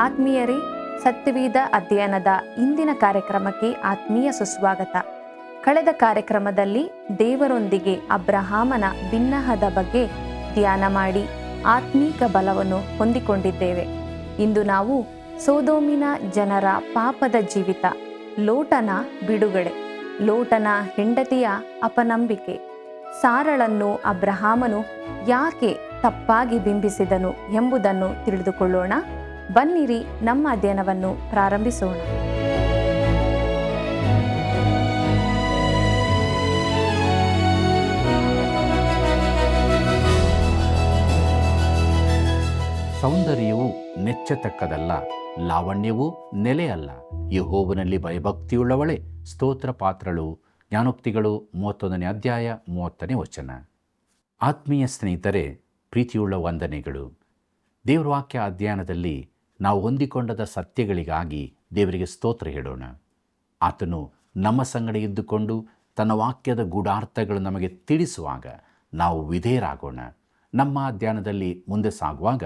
ಆತ್ಮೀಯರೇ, ಸತ್ಯವೇದ ಅಧ್ಯಯನದ ಇಂದಿನ ಕಾರ್ಯಕ್ರಮಕ್ಕೆ ಆತ್ಮೀಯ ಸುಸ್ವಾಗತ. ಕಳೆದ ಕಾರ್ಯಕ್ರಮದಲ್ಲಿ ದೇವರೊಂದಿಗೆ ಅಬ್ರಹಾಮನ ಬಿನ್ನಹದ ಬಗ್ಗೆ ಧ್ಯಾನ ಮಾಡಿ ಆತ್ಮೀಕ ಬಲವನ್ನು ಹೊಂದಿಕೊಂಡಿದ್ದೇವೆ. ಇಂದು ನಾವು ಸೊದೋಮಿನ ಜನರ ಪಾಪದ ಜೀವಿತ, ಲೋಟನ ಬಿಡುಗಡೆ, ಲೋಟನ ಹೆಂಡತಿಯ ಅಪನಂಬಿಕೆ, ಸಾರಳನ್ನು ಅಬ್ರಹಾಮನು ಯಾಕೆ ತಪ್ಪಾಗಿ ಬಿಂಬಿಸಿದನು ಎಂಬುದನ್ನು ತಿಳಿದುಕೊಳ್ಳೋಣ. ಬನ್ನಿರಿ, ನಮ್ಮ ಅಧ್ಯಯನವನ್ನು ಪ್ರಾರಂಭಿಸೋಣ. ಸೌಂದರ್ಯವು ನೆಚ್ಚತಕ್ಕದಲ್ಲ, ಲಾವಣ್ಯವೂ ನೆಲೆಯಲ್ಲ. ಯೆಹೋವನಲ್ಲಿ ಭಯಭಕ್ತಿಯುಳ್ಳವಳೇ ಸ್ತೋತ್ರ ಪಾತ್ರಳು. ಜ್ಞಾನೋಕ್ತಿಗಳು 31ನೇ ಅಧ್ಯಾಯ 30ನೇ ವಚನ. ಆತ್ಮೀಯ ಸ್ನೇಹಿತರೆ, ಪ್ರೀತಿಯುಳ್ಳ ವಂದನೆಗಳು. ದೇವರ ವಾಕ್ಯ ಅಧ್ಯಯನದಲ್ಲಿ ನಾವು ಹೊಂದಿಕೊಂಡದ ಸತ್ಯಗಳಿಗಾಗಿ ದೇವರಿಗೆ ಸ್ತೋತ್ರ ಹೇಳೋಣ. ಆತನು ನಮ್ಮ ಸಂಗಡ ಇದ್ದುಕೊಂಡು ತನ್ನ ವಾಕ್ಯದ ಗೂಢಾರ್ಥಗಳು ನಮಗೆ ತಿಳಿಸುವಾಗ ನಾವು ವಿಧೇಯರಾಗೋಣ. ನಮ್ಮ ಅಧ್ಯಯನದಲ್ಲಿ ಮುಂದೆ ಸಾಗುವಾಗ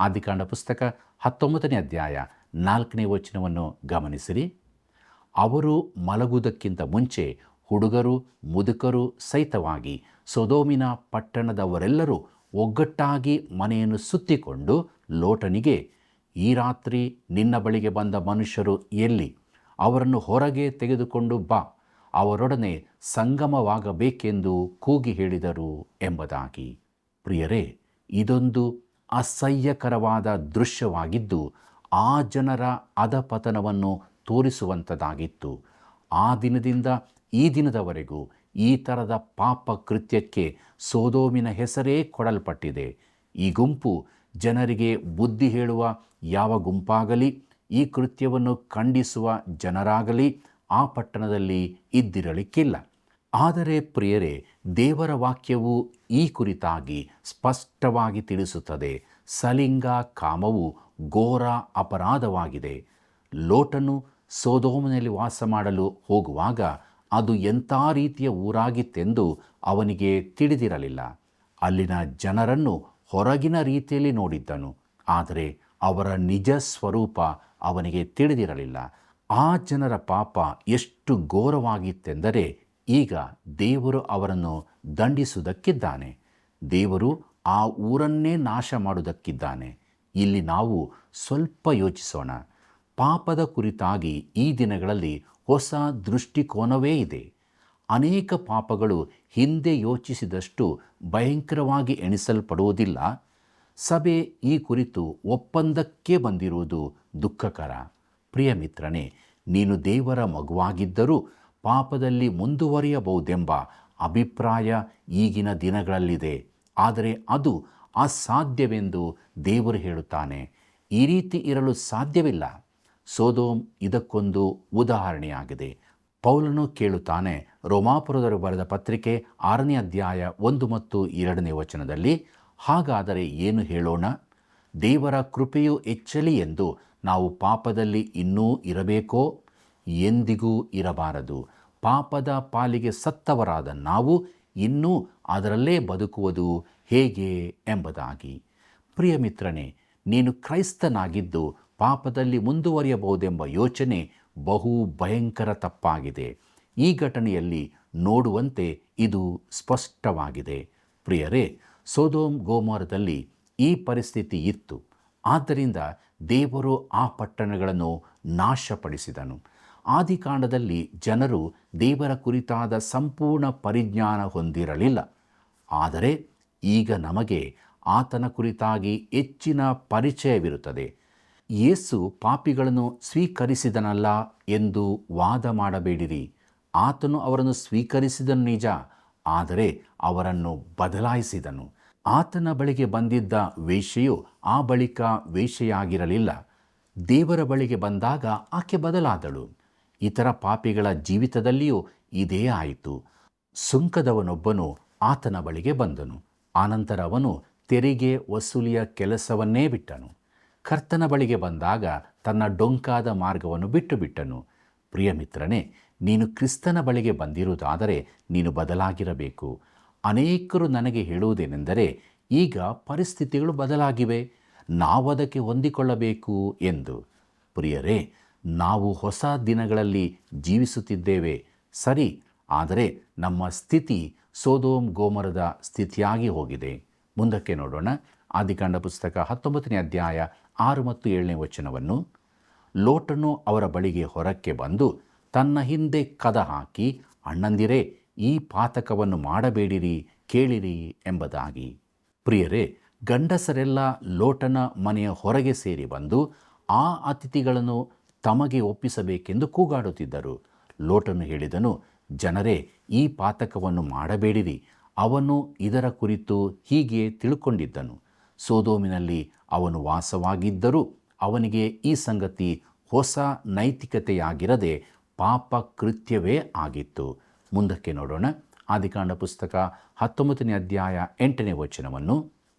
ಆದಿಕಾಂಡ ಪುಸ್ತಕ 19ನೇ ಅಧ್ಯಾಯ 4ನೇ ವಚನವನ್ನು ಗಮನಿಸಿರಿ. ಅವರು ಮಲಗುವುದಕ್ಕಿಂತ ಮುಂಚೆ ಹುಡುಗರು ಮುದುಕರು ಸಹಿತವಾಗಿ ಸೊದೋಮಿನ ಪಟ್ಟಣದವರೆಲ್ಲರೂ ಒಗ್ಗಟ್ಟಾಗಿ ಮನೆಯನ್ನು ಸುತ್ತಿಕೊಂಡು ಲೋಟನಿಗೆ, ಈ ರಾತ್ರಿ ನಿನ್ನ ಬಳಿಗೆ ಬಂದ ಮನುಷ್ಯರು ಎಲ್ಲಿ? ಅವರನ್ನು ಹೊರಗೆ ತೆಗೆದುಕೊಂಡು ಬಾ, ಅವರೊಡನೆ ಸಂಗಮವಾಗಬೇಕೆಂದು ಕೂಗಿ ಹೇಳಿದರು ಎಂಬುದಾಗಿ. ಪ್ರಿಯರೇ, ಇದೊಂದು ಅಸಹ್ಯಕರವಾದ ದೃಶ್ಯವಾಗಿದ್ದು ಆ ಜನರ ಅಧಪತನವನ್ನು ತೋರಿಸುವಂಥದ್ದಾಗಿತ್ತು. ಆ ದಿನದಿಂದ ಈ ದಿನದವರೆಗೂ ಈ ಥರದ ಪಾಪ ಕೃತ್ಯಕ್ಕೆ ಸೊದೋಮಿನ ಹೆಸರೇ ಕೊಡಲ್ಪಟ್ಟಿದೆ. ಈ ಗುಂಪು ಜನರಿಗೆ ಬುದ್ಧಿ ಹೇಳುವ ಯಾವ ಗುಂಪಾಗಲಿ, ಈ ಕೃತ್ಯವನ್ನು ಖಂಡಿಸುವ ಜನರಾಗಲಿ ಆ ಪಟ್ಟಣದಲ್ಲಿ ಇದ್ದಿರಲಿಕ್ಕಿಲ್ಲ. ಆದರೆ ಪ್ರಿಯರೇ, ದೇವರ ವಾಕ್ಯವು ಈ ಕುರಿತಾಗಿ ಸ್ಪಷ್ಟವಾಗಿ ತಿಳಿಸುತ್ತದೆ. ಸಲಿಂಗ ಕಾಮವು ಘೋರ ಅಪರಾಧವಾಗಿದೆ. ಲೋಟನು ಸೊದೋಮಿನಲ್ಲಿ ವಾಸ ಮಾಡಲು ಹೋಗುವಾಗ ಅದು ಎಂಥ ರೀತಿಯ ಊರಾಗಿತ್ತೆಂದು ಅವನಿಗೆ ತಿಳಿದಿರಲಿಲ್ಲ. ಅಲ್ಲಿನ ಜನರನ್ನು ಹೊರಗಿನ ರೀತಿಯಲ್ಲಿ ನೋಡಿದ್ದನು, ಆದರೆ ಅವರ ನಿಜ ಸ್ವರೂಪ ಅವನಿಗೆ ತಿಳಿದಿರಲಿಲ್ಲ. ಆ ಜನರ ಪಾಪ ಎಷ್ಟು ಘೋರವಾಗಿತ್ತೆಂದರೆ ಈಗ ದೇವರು ಅವರನ್ನು ದಂಡಿಸುವುದಕ್ಕಿದ್ದಾನೆ. ದೇವರು ಆ ಊರನ್ನೇ ನಾಶ ಮಾಡುವುದಕ್ಕಿದ್ದಾನೆ. ಇಲ್ಲಿ ನಾವು ಸ್ವಲ್ಪ ಯೋಚಿಸೋಣ. ಪಾಪದ ಕುರಿತಾಗಿ ಈ ದಿನಗಳಲ್ಲಿ ಹೊಸ ದೃಷ್ಟಿಕೋನವೇ ಇದೆ. ಅನೇಕ ಪಾಪಗಳು ಹಿಂದೆ ಯೋಚಿಸಿದಷ್ಟು ಭಯಂಕರವಾಗಿ ಎಣಿಸಲ್ಪಡುವುದಿಲ್ಲ. ಸಭೆ ಈ ಕುರಿತು ಒಪ್ಪಂದಕ್ಕೆ ಬಂದಿರುವುದು ದುಃಖಕರ. ಪ್ರಿಯ ಮಿತ್ರನೇ, ನೀನು ದೇವರ ಮಗುವಾಗಿದ್ದರೂ ಪಾಪದಲ್ಲಿ ಮುಂದುವರಿಯಬಹುದೆಂಬ ಅಭಿಪ್ರಾಯ ಈಗಿನ ದಿನಗಳಲ್ಲಿದೆ. ಆದರೆ ಅದು ಅಸಾಧ್ಯವೆಂದು ದೇವರು ಹೇಳುತ್ತಾನೆ. ಈ ರೀತಿ ಇರಲು ಸಾಧ್ಯವಿಲ್ಲ. ಸೊದೋಮ್ ಇದಕ್ಕೊಂದು ಉದಾಹರಣೆಯಾಗಿದೆ. ಪೌಲನು ಕೇಳುತ್ತಾನೆ, ರೋಮಾಪುರದವರು ಬರೆದ ಪತ್ರಿಕೆ 6ನೇ ಅಧ್ಯಾಯ 1 ಮತ್ತು 2ನೇ ವಚನದಲ್ಲಿ, ಹಾಗಾದರೆ ಏನು ಹೇಳೋಣ? ದೇವರ ಕೃಪೆಯು ಹೆಚ್ಚಲಿ ಎಂದು ನಾವು ಪಾಪದಲ್ಲಿ ಇನ್ನೂ ಇರಬೇಕೋ? ಎಂದಿಗೂ ಇರಬಾರದು. ಪಾಪದ ಪಾಲಿಗೆ ಸತ್ತವರಾದ ನಾವು ಇನ್ನೂ ಅದರಲ್ಲೇ ಬದುಕುವುದು ಹೇಗೆ ಎಂಬುದಾಗಿ. ಪ್ರಿಯ ಮಿತ್ರನೇ, ನೀನು ಕ್ರೈಸ್ತನಾಗಿದ್ದು ಪಾಪದಲ್ಲಿ ಮುಂದುವರಿಯಬಹುದೆಂಬ ಯೋಚನೆ ಬಹು ಭಯಂಕರ ತಪ್ಪಾಗಿದೆ. ಈ ಘಟನೆಯಲ್ಲಿ ನೋಡುವಂತೆ ಇದು ಸ್ಪಷ್ಟವಾಗಿದೆ. ಪ್ರಿಯರೇ, ಸೊದೋಮ್ ಗೊಮೋರದಲ್ಲಿ ಈ ಪರಿಸ್ಥಿತಿ ಇತ್ತು. ಆದ್ದರಿಂದ ದೇವರು ಆ ಪಟ್ಟಣಗಳನ್ನು ನಾಶಪಡಿಸಿದನು. ಆದಿಕಾಂಡದಲ್ಲಿ ಜನರು ದೇವರ ಕುರಿತಾದ ಸಂಪೂರ್ಣ ಪರಿಜ್ಞಾನ ಹೊಂದಿರಲಿಲ್ಲ. ಆದರೆ ಈಗ ನಮಗೆ ಆತನ ಕುರಿತಾಗಿ ಹೆಚ್ಚಿನ ಪರಿಚಯವಿರುತ್ತದೆ. ಯೇಸು ಪಾಪಿಗಳನ್ನು ಸ್ವೀಕರಿಸಿದನಲ್ಲ ಎಂದು ವಾದ ಮಾಡಬೇಡಿರಿ. ಆತನು ಅವರನ್ನು ಸ್ವೀಕರಿಸಿದನು ನಿಜ, ಆದರೆ ಅವರನ್ನು ಬದಲಾಯಿಸಿದನು. ಆತನ ಬಳಿಗೆ ಬಂದಿದ್ದ ವೇಶ್ಯೆಯು ಆ ಬಳಿಕ ವೇಶ್ಯೆಯಾಗಿರಲಿಲ್ಲ. ದೇವರ ಬಳಿಗೆ ಬಂದಾಗ ಆಕೆ ಬದಲಾದಳು. ಇತರ ಪಾಪಿಗಳ ಜೀವಿತದಲ್ಲಿಯೂ ಇದೇ ಆಯಿತು. ಸುಂಕದವನೊಬ್ಬನು ಆತನ ಬಳಿಗೆ ಬಂದನು. ಆನಂತರ ಅವನು ತೆರಿಗೆ ವಸೂಲಿಯ ಕೆಲಸವನ್ನೇ ಬಿಟ್ಟನು. ಕರ್ತನ ಬಳಿಗೆ ಬಂದಾಗ ತನ್ನ ಡೊಂಕಾದ ಮಾರ್ಗವನ್ನು ಬಿಟ್ಟನು. ಪ್ರಿಯ ಮಿತ್ರನೇ, ನೀನು ಕ್ರಿಸ್ತನ ಬಳಿಗೆ ಬಂದಿರುವುದಾದರೆ ನೀನು ಬದಲಾಗಿರಬೇಕು. ಅನೇಕರು ನನಗೆ ಹೇಳುವುದೇನೆಂದರೆ, ಈಗ ಪರಿಸ್ಥಿತಿಗಳು ಬದಲಾಗಿವೆ, ನಾವದಕ್ಕೆ ಹೊಂದಿಕೊಳ್ಳಬೇಕು ಎಂದು. ಪ್ರಿಯರೇ, ನಾವು ಹೊಸ ದಿನಗಳಲ್ಲಿ ಜೀವಿಸುತ್ತಿದ್ದೇವೆ ಸರಿ, ಆದರೆ ನಮ್ಮ ಸ್ಥಿತಿ ಸೊದೋಮ್ ಗೋಮರದ ಸ್ಥಿತಿಯಾಗಿ ಹೋಗಿದೆ. ಮುಂದಕ್ಕೆ ನೋಡೋಣ. ಆದಿಕಾಂಡ ಪುಸ್ತಕ 19ನೇ ಅಧ್ಯಾಯ 6 ಮತ್ತು 7ನೇ ವಚನವನ್ನು. ಲೋಟನು ಅವರ ಬಳಿಗೆ ಹೊರಕ್ಕೆ ಬಂದು ತನ್ನ ಹಿಂದೆ ಕದ ಹಾಕಿ, ಅಣ್ಣಂದಿರೇ, ಈ ಪಾತಕವನ್ನು ಮಾಡಬೇಡಿರಿ, ಕೇಳಿರಿ ಎಂಬುದಾಗಿ. ಪ್ರಿಯರೇ, ಗಂಡಸರೆಲ್ಲ ಲೋಟನ ಮನೆಯ ಹೊರಗೆ ಸೇರಿ ಬಂದು ಆ ಅತಿಥಿಗಳನ್ನು ತಮಗೆ ಒಪ್ಪಿಸಬೇಕೆಂದು ಕೂಗಾಡುತ್ತಿದ್ದರು. ಲೋಟನು ಹೇಳಿದನು, ಜನರೇ, ಈ ಪಾತಕವನ್ನು ಮಾಡಬೇಡಿರಿ. ಅವನು ಇದರ ಕುರಿತು ಹೀಗೆ ತಿಳ್ಕೊಂಡಿದ್ದನು. ಸೊದೋಮಿನಲ್ಲಿ ಅವನು ವಾಸವಾಗಿದ್ದರೂ ಅವನಿಗೆ ಈ ಸಂಗತಿ ಹೊಸ ನೈತಿಕತೆಯಾಗಿರದೆ ಪಾಪ ಕೃತ್ಯವೇ ಆಗಿತ್ತು. ಮುಂದಕ್ಕೆ ನೋಡೋಣ. ಆದಿಕಾಂಡ ಪುಸ್ತಕ 19ನೇ ಅಧ್ಯಾಯ 8ನೇ ವಚನವನ್ನು.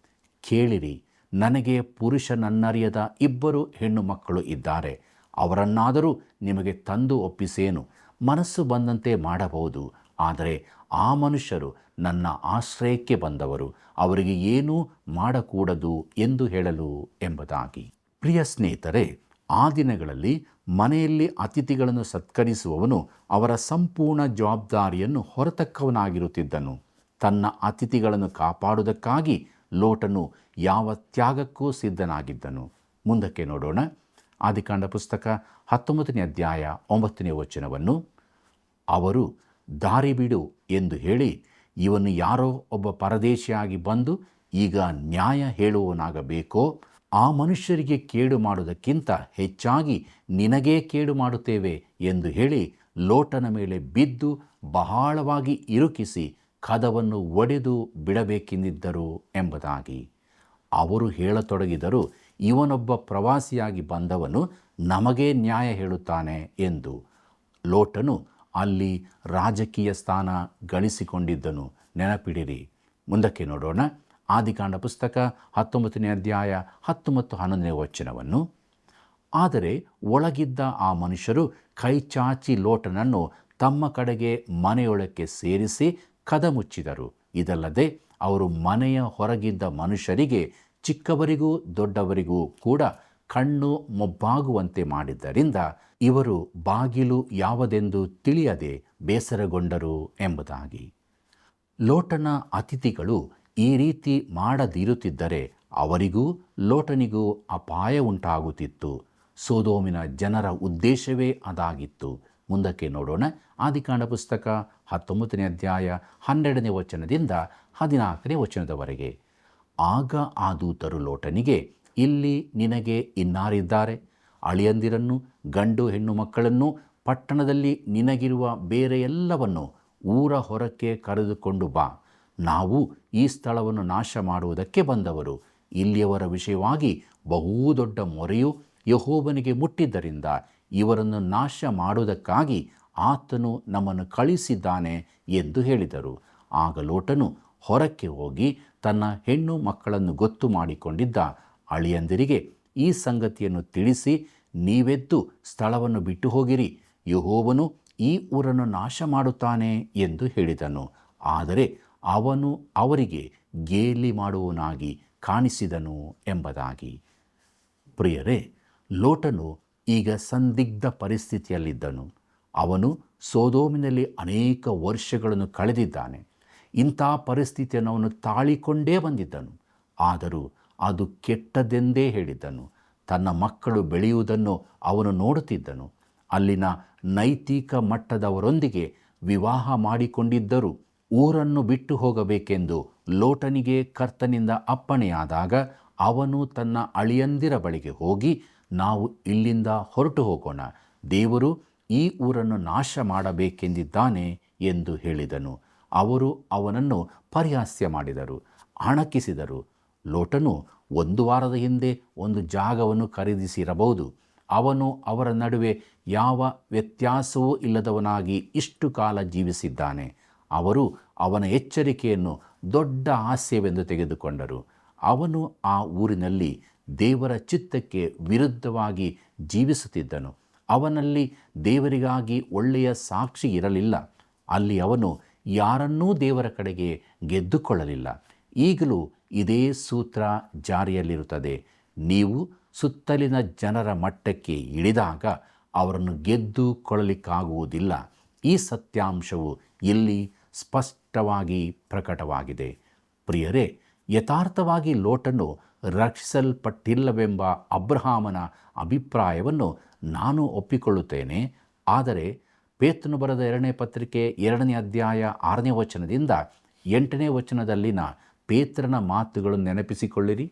ಕೇಳಿರಿ, ನನಗೆ ಪುರುಷನನ್ನರಿಯದ 2 ಹೆಣ್ಣು ಮಕ್ಕಳು ಇದ್ದಾರೆ. ಅವರನ್ನಾದರೂ ನಿಮಗೆ ತಂದು ಒಪ್ಪಿಸೇನು. ಮನಸ್ಸು ಬಂದಂತೆ ಮಾಡಬಹುದು, ಆದರೆ ಆ ಮನುಷ್ಯರು ನನ್ನ ಆಶ್ರಯಕ್ಕೆ ಬಂದವರು, ಅವರಿಗೆ ಏನೂ ಮಾಡಕೂಡದು ಎಂದು ಹೇಳಲು ಎಂಬುದಾಗಿ. ಪ್ರಿಯ ಸ್ನೇಹಿತರೆ, ಆ ದಿನಗಳಲ್ಲಿ ಮನೆಯಲ್ಲಿ ಅತಿಥಿಗಳನ್ನು ಸತ್ಕರಿಸುವವನು ಅವರ ಸಂಪೂರ್ಣ ಜವಾಬ್ದಾರಿಯನ್ನು ಹೊರತಕ್ಕವನಾಗಿರುತ್ತಿದ್ದನು. ತನ್ನ ಅತಿಥಿಗಳನ್ನು ಕಾಪಾಡುವುದಕ್ಕಾಗಿ ಲೋಟನು ಯಾವ ತ್ಯಾಗಕ್ಕೂ ಸಿದ್ಧನಾಗಿದ್ದನು. ಮುಂದಕ್ಕೆ ನೋಡೋಣ. ಆದಿಕಾಂಡ ಪುಸ್ತಕ 19ನೇ ಅಧ್ಯಾಯ 9ನೇ ವಚನವನ್ನು. ಅವರು ದಾರಿ ಬಿಡು ಎಂದು ಹೇಳಿ, ಇವನು ಯಾರೋ ಒಬ್ಬ ಪರದೇಶಿಯಾಗಿ ಬಂದು ಈಗ ನ್ಯಾಯ ಹೇಳುವವನಾಗಬೇಕೋ? ಆ ಮನುಷ್ಯರಿಗೆ ಕೇಡು ಮಾಡುವುದಕ್ಕಿಂತ ಹೆಚ್ಚಾಗಿ ನಿನಗೇ ಕೇಡು ಮಾಡುತ್ತೇವೆ ಎಂದು ಹೇಳಿ ಲೋಟನ ಮೇಲೆ ಬಿದ್ದು ಬಹಳವಾಗಿ ಇರುಕಿಸಿ ಕದವನ್ನು ಒಡೆದು ಬಿಡಬೇಕೆಂದಿದ್ದರು ಎಂಬುದಾಗಿ. ಅವರು ಹೇಳತೊಡಗಿದರು, ಇವನೊಬ್ಬ ಪ್ರವಾಸಿಯಾಗಿ ಬಂದವನು ನಮಗೇ ನ್ಯಾಯ ಹೇಳುತ್ತಾನೆ ಎಂದು. ಲೋಟನು ಅಲ್ಲಿ ರಾಜಕೀಯ ಸ್ಥಾನ ಗಳಿಸಿಕೊಂಡಿದ್ದನು, ನೆನಪಿಡಿರಿ. ಮುಂದಕ್ಕೆ ನೋಡೋಣ. ಆದಿಕಾಂಡ ಪುಸ್ತಕ 19ನೇ ಅಧ್ಯಾಯ 10 ಮತ್ತು 11ನೇ ವಚನವನ್ನು. ಆದರೆ ಒಳಗಿದ್ದ ಆ ಮನುಷ್ಯರು ಕೈಚಾಚಿ ಲೋಟನನ್ನು ತಮ್ಮ ಕಡೆಗೆ ಮನೆಯೊಳಕ್ಕೆ ಸೇರಿಸಿ ಕದ ಮುಚ್ಚಿದರು. ಇದಲ್ಲದೆ ಅವರು ಮನೆಯ ಹೊರಗಿದ್ದ ಮನುಷ್ಯರಿಗೆ, ಚಿಕ್ಕವರಿಗೂ ದೊಡ್ಡವರಿಗೂ ಕೂಡ ಕಣ್ಣು ಮೊಬ್ಬಾಗುವಂತೆ ಮಾಡಿದ್ದರಿಂದ ಇವರು ಬಾಗಿಲು ಯಾವುದೆಂದು ತಿಳಿಯದೆ ಬೇಸರಗೊಂಡರು ಎಂಬುದಾಗಿ. ಲೋಟನ ಅತಿಥಿಗಳು ಈ ರೀತಿ ಮಾಡದಿರುತ್ತಿದ್ದರೆ ಅವರಿಗೂ ಲೋಟನಿಗೂ ಅಪಾಯ ಉಂಟಾಗುತ್ತಿತ್ತು. ಸೊದೋಮಿನ ಜನರ ಉದ್ದೇಶವೇ ಅದಾಗಿತ್ತು. ಮುಂದಕ್ಕೆ ನೋಡೋಣ. ಆದಿಕಾಂಡ ಪುಸ್ತಕ 19ನೇ ಅಧ್ಯಾಯ 12ನೇ ವಚನದಿಂದ 14ನೇ ವಚನದವರೆಗೆ. ಆಗ ಆ ದೂತರು ಲೋಟನಿಗೆ, ಇಲ್ಲಿ ನಿನಗೆ ಇನ್ನಾರಿದ್ದಾರೆ? ಅಳಿಯಂದಿರನ್ನು, ಗಂಡು ಹೆಣ್ಣು ಮಕ್ಕಳನ್ನು, ಪಟ್ಟಣದಲ್ಲಿ ನಿನಗಿರುವ ಬೇರೆ ಎಲ್ಲವನ್ನು ಊರ ಹೊರಕ್ಕೆ ಕರೆದುಕೊಂಡು ಬಾ. ನಾವು ಈ ಸ್ಥಳವನ್ನು ನಾಶ ಮಾಡುವುದಕ್ಕೆ ಬಂದವರು. ಇಲ್ಲಿಯವರ ವಿಷಯವಾಗಿ ಬಹುದೊಡ್ಡ ಮೊರೆಯು ಯೆಹೋವನಿಗೆ ಮುಟ್ಟಿದ್ದರಿಂದ ಇವರನ್ನು ನಾಶ ಮಾಡುವುದಕ್ಕಾಗಿ ಆತನು ನಮ್ಮನ್ನು ಕಳಿಸಿದ್ದಾನೆ ಎಂದು ಹೇಳಿದರು. ಆಗ ಲೋಟನು ಹೊರಕ್ಕೆ ಹೋಗಿ ತನ್ನ ಹೆಣ್ಣು ಮಕ್ಕಳನ್ನು ಗೊತ್ತು ಮಾಡಿಕೊಂಡಿದ್ದ ಅಳಿಯಂದಿರಿಗೆ ಈ ಸಂಗತಿಯನ್ನು ತಿಳಿಸಿ, ನೀವೆದ್ದು ಸ್ಥಳವನ್ನು ಬಿಟ್ಟು ಹೋಗಿರಿ, ಯೆಹೋವನು ಈ ಊರನ್ನು ನಾಶ ಮಾಡುತ್ತಾನೆ ಎಂದು ಹೇಳಿದನು. ಆದರೆ ಅವನು ಅವರಿಗೆ ಗೇಲಿ ಮಾಡುವವನಾಗಿ ಕಾಣಿಸಿದನು ಎಂಬುದಾಗಿ. ಪ್ರಿಯರೇ, ಲೋಟನು ಈಗ ಸಂದಿಗ್ಧ ಪರಿಸ್ಥಿತಿಯಲ್ಲಿದ್ದನು. ಅವನು ಸೊದೋಮಿನಲ್ಲಿ ಅನೇಕ ವರ್ಷಗಳನ್ನು ಕಳೆದಿದ್ದಾನೆ. ಇಂಥ ಪರಿಸ್ಥಿತಿಯನ್ನು ಅವನು ತಾಳಿಕೊಂಡೇ ಬಂದಿದ್ದನು. ಆದರೂ ಅದು ಕೆಟ್ಟದೆಂದೇ ಹೇಳಿದ್ದನು. ತನ್ನ ಮಕ್ಕಳು ಬೆಳೆಯುವುದನ್ನು ಅವನು ನೋಡುತ್ತಿದ್ದನು. ಅಲ್ಲಿನ ನೈತಿಕ ಮಟ್ಟದವರೊಂದಿಗೆ ವಿವಾಹ ಮಾಡಿಕೊಂಡಿದ್ದರು. ಊರನ್ನು ಬಿಟ್ಟು ಹೋಗಬೇಕೆಂದು ಲೋಟನಿಗೆ ಕರ್ತನಿಂದ ಅಪ್ಪಣೆಯಾದಾಗ ಅವನು ತನ್ನ ಅಳಿಯಂದಿರ ಬಳಿಗೆ ಹೋಗಿ, ನಾವು ಇಲ್ಲಿಂದ ಹೊರಟು ಹೋಗೋಣ, ದೇವರು ಈ ಊರನ್ನು ನಾಶ ಮಾಡಬೇಕೆಂದಿದ್ದಾನೆ ಎಂದು ಹೇಳಿದನು. ಅವರು ಅವನನ್ನು ಪರಿಹಾಸ್ಯ ಮಾಡಿದರು, ಅಣಕಿಸಿದರು. ಲೋಟನು 1 ವಾರದ ಹಿಂದೆ ಒಂದು ಜಾಗವನ್ನು ಖರೀದಿಸಿರಬಹುದು. ಅವನು ಅವರ ನಡುವೆ ಯಾವ ವ್ಯತ್ಯಾಸವೂ ಇಲ್ಲದವನಾಗಿ ಇಷ್ಟು ಕಾಲ ಜೀವಿಸಿದ್ದಾನೆ. ಅವರು ಅವನ ಎಚ್ಚರಿಕೆಯನ್ನು ದೊಡ್ಡ ಹಾಸ್ಯವೆಂದು ತೆಗೆದುಕೊಂಡರು. ಅವನು ಆ ಊರಿನಲ್ಲಿ ದೇವರ ಚಿತ್ತಕ್ಕೆ ವಿರುದ್ಧವಾಗಿ ಜೀವಿಸುತ್ತಿದ್ದನು. ಅವನಲ್ಲಿ ದೇವರಿಗಾಗಿ ಒಳ್ಳೆಯ ಸಾಕ್ಷಿ ಇರಲಿಲ್ಲ. ಅಲ್ಲಿ ಅವನು ಯಾರನ್ನೂ ದೇವರ ಕಡೆಗೆ ಗೆದ್ದುಕೊಳ್ಳಲಿಲ್ಲ. ಈಗಲೂ ಇದೇ ಸೂತ್ರ ಜಾರಿಯಲ್ಲಿರುತ್ತದೆ. ನೀವು ಸುತ್ತಲಿನ ಜನರ ಮಟ್ಟಕ್ಕೆ ಇಳಿದಾಗ ಅವರನ್ನು ಗೆದ್ದುಕೊಳ್ಳಲಿಕ್ಕಾಗುವುದಿಲ್ಲ. ಈ ಸತ್ಯಾಂಶವು ಇಲ್ಲಿ ಸ್ಪಷ್ಟವಾಗಿ ಪ್ರಕಟವಾಗಿದೆ. ಪ್ರಿಯರೇ, ಯಥಾರ್ಥವಾಗಿ ಲೋಟನು ರಕ್ಷಿಸಲ್ಪಟ್ಟಿಲ್ಲವೆಂಬ ಅಬ್ರಹಾಮನ ಅಭಿಪ್ರಾಯವನ್ನು ನಾನು ಒಪ್ಪಿಕೊಳ್ಳುತ್ತೇನೆ. ಆದರೆ ಪೇತ್ರನು ಬರೆದ 2ನೇ ಪತ್ರಿಕೆ 2ನೇ ಅಧ್ಯಾಯ 6ನೇ ವಚನದಿಂದ 8ನೇ ವಚನದಲ್ಲಿನ ಪೇತ್ರನ ಮಾತುಗಳನ್ನು ನೆನಪಿಸಿಕೊಳ್ಳಿರಿ.